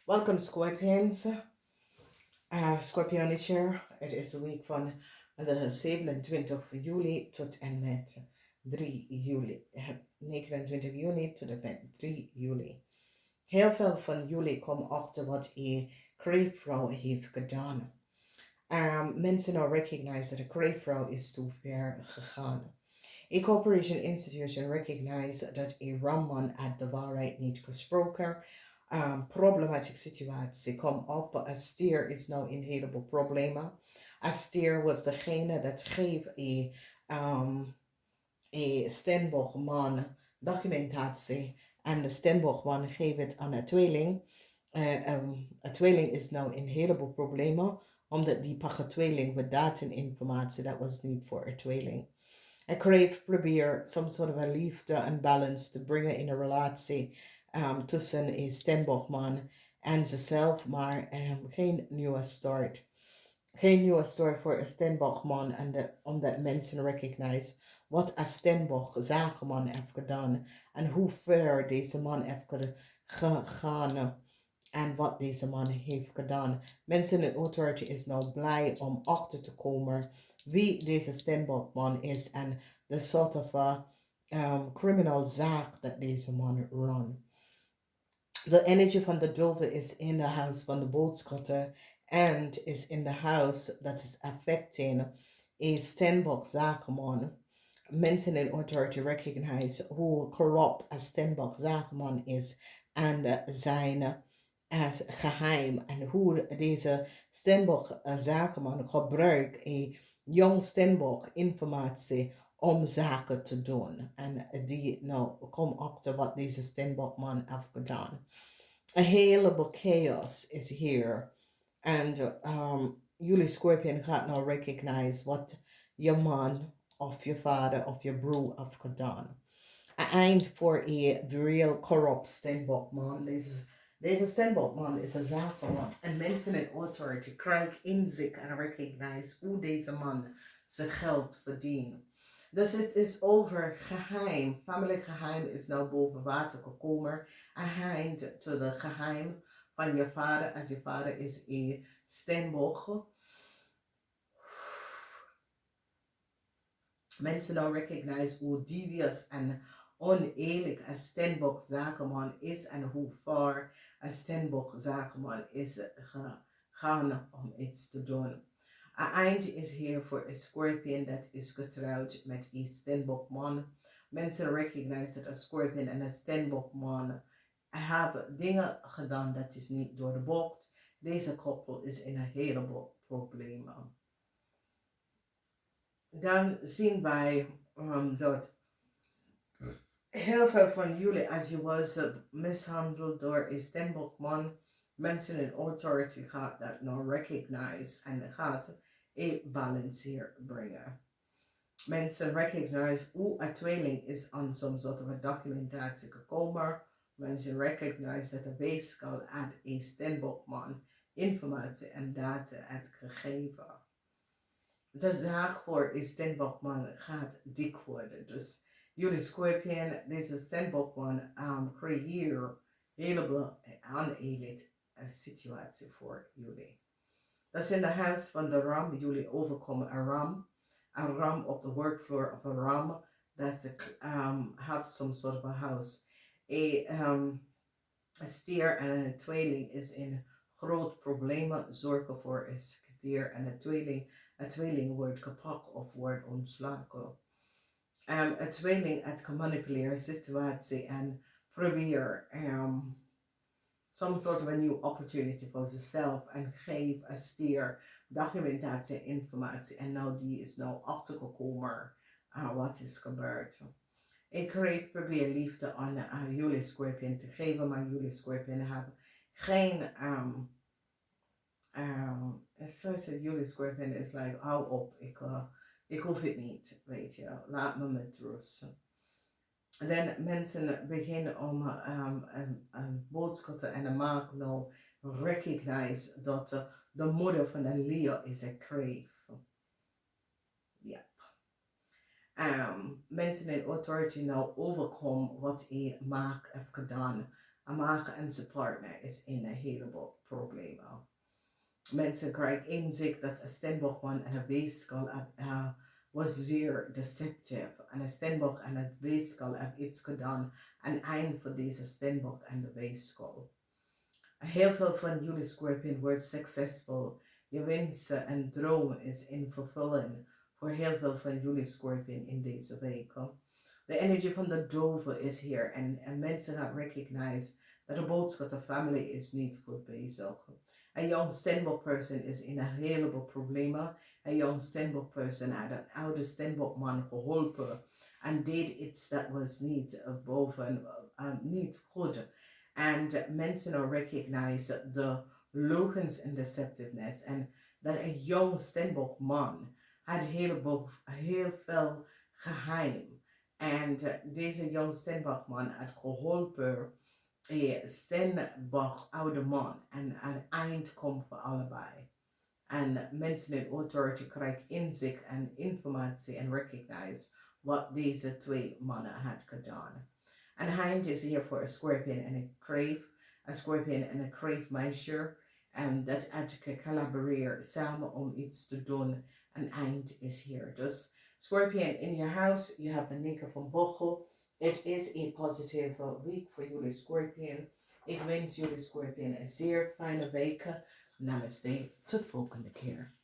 Welcome, Scorpions. Scorpion is here. Het is de week van de 27 juli tot en met 3 juli. 29 juni tot en met 3 juli. Heel veel van jullie komen achter wat een kreefvrouw heeft gedaan. Mensen nou recognize dat de kreefvrouw is te ver gegaan. A corporation institution recognize dat een ramman uit de waarheid niet gesproken. Problematic situatie kom op. Asteer is nou een heleboel problemen. Asteer was degene dat geeft een Stenbochman documentatie. En de Stenbochman geeft het aan een tweeling. Een tweeling is nou een heleboel problemen. Omdat die pakken tweeling met dateninformatie dat was niet voor een tweeling. Ik kreeg probeer some sort of a liefde en balance te brengen in een relatie tussen een Stenbochman en zichzelf, maar geen nieuwe start. Geen nieuwe start voor een Stenbochman en omdat mensen recognize wat een Stenboch zakenman heeft gedaan en hoe ver deze man heeft gegaan en wat deze man heeft gedaan. Mensen in authority is nou blij om achter te komen wie deze Stenbochman is en de soort of criminal zaak dat deze man run. De energy van de dove is in de huis van de boodschatter and is in the house that is affecting a Stenboch zakenman. Mensen in authority recognize hoe corrupt a Stenboch zakenman is en zijn als geheim en hoe deze Stenboch zakenman gebruikt een jong Stenboch informatie om zaken te doen. En die nou kom achter wat deze Stenbochman heeft gedaan. A heleboel chaos is here. And jullie Scorpion gaat nou recognize wat je man of je vader of je broer heeft gedaan. Een eind voor een real corrupt Stenbochman. Deze Stenbochman is een zakenman. En mensen in authority krijgen inzicht en recognize hoe deze man zijn geld verdient. Dus het is over geheim. Family geheim is nou boven water gekomen. Een eind tot de geheim van je vader. Als je vader is een Stenboch. Mensen nou recognize hoe devious en oneerlijk een Stenboch zakenman is en hoe ver een Stenboch zakenman is gegaan om iets te doen. Een eind is hier voor een Scorpion dat is getrouwd met een Stenbochman. Mensen recognize dat een Scorpion en een Stenbochman hebben dingen gedaan dat is niet door de bocht. Deze koppel is in een heleboel problemen. Dan zien wij dat heel veel van jullie, als je was mishandeld door een Stenbochman, mensen in authority gaat dat nou recognize en gaat een balance hier brengen. Mensen recognize hoe een tweeling is aan some soort of documentatie gekomen. Mensen recognize dat de weeskal uit een Stenbochman informatie en data heeft gegeven. De zaak voor een Stenbochman gaat dik worden. Dus jullie Scorpion, deze Stenbochman creëert heleboel oneerlijk situatie voor jullie. Dat is in de huis van de ram. Jullie overkomen een ram. Een ram op de workfloor of een ram that have some sort of a house. Een stier en een tweeling is in groot problemen. Zorgen voor een stier en een tweeling. Een tweeling wordt gepakt of wordt ontslagen. Een tweeling het gemanipuleren situatie en probeer some sort of a new opportunity for zichzelf en geef een stier documentatie informatie en nou die is nou achtergekomen wat is gebeurd. Ik kreeg probeer liefde aan jullie Scorpion te geven, maar jullie Scorpion hebben geen zoals het jullie Scorpion is like hou op, ik hoef het niet, weet je, laat me met rust. Dan mensen beginnen om een boodschappen en een maak nou recognize dat de moeder van de Leo is een kreef. Ja. Mensen in authority nou overkomen wat een maak heeft gedaan. Amaag en zijn partner is in een heleboel problemen. Mensen krijgen inzicht dat een stenbochtman en een weeskal was zeer deceptief. En een stenbocht en het weeskal hebben iets gedaan aan eind voor deze stenbocht en de weeskal. Heel veel van jullie Schorpioen wordt succesvol. Je wensen en dromen is in vervulling voor heel veel van jullie Schorpioen in deze week. De energie van de dove is hier en mensen gaan recognize dat de boodschap de family is niet goed bezig. Een young stenbock person is in een heleboel problemen. Een young stenbock person had een oude stenbock man geholpen en deed iets dat was niet niet goed. And mensen are recognize the leugens en deceptiveness. En dat een young stenbock man had heel veel geheim. En deze young stenbock man had geholpen Stenbock oude man en aan het eind komt voor allebei. En mensen in authority krijgen inzicht en informatie en recognize wat deze twee mannen had gedaan. En eind is hier voor een Schorpioen en een crave, een Schorpioen en een crave meisje. En dat had gecollaboreerd samen om iets te doen. En eind is hier. Dus Schorpioen, in your house, you have the Negen van Bochel. It is a positive week voor jullie Schorpioen. Ik wens jullie Schorpioen een zeer fijne week. Namaste. Tot volgende keer.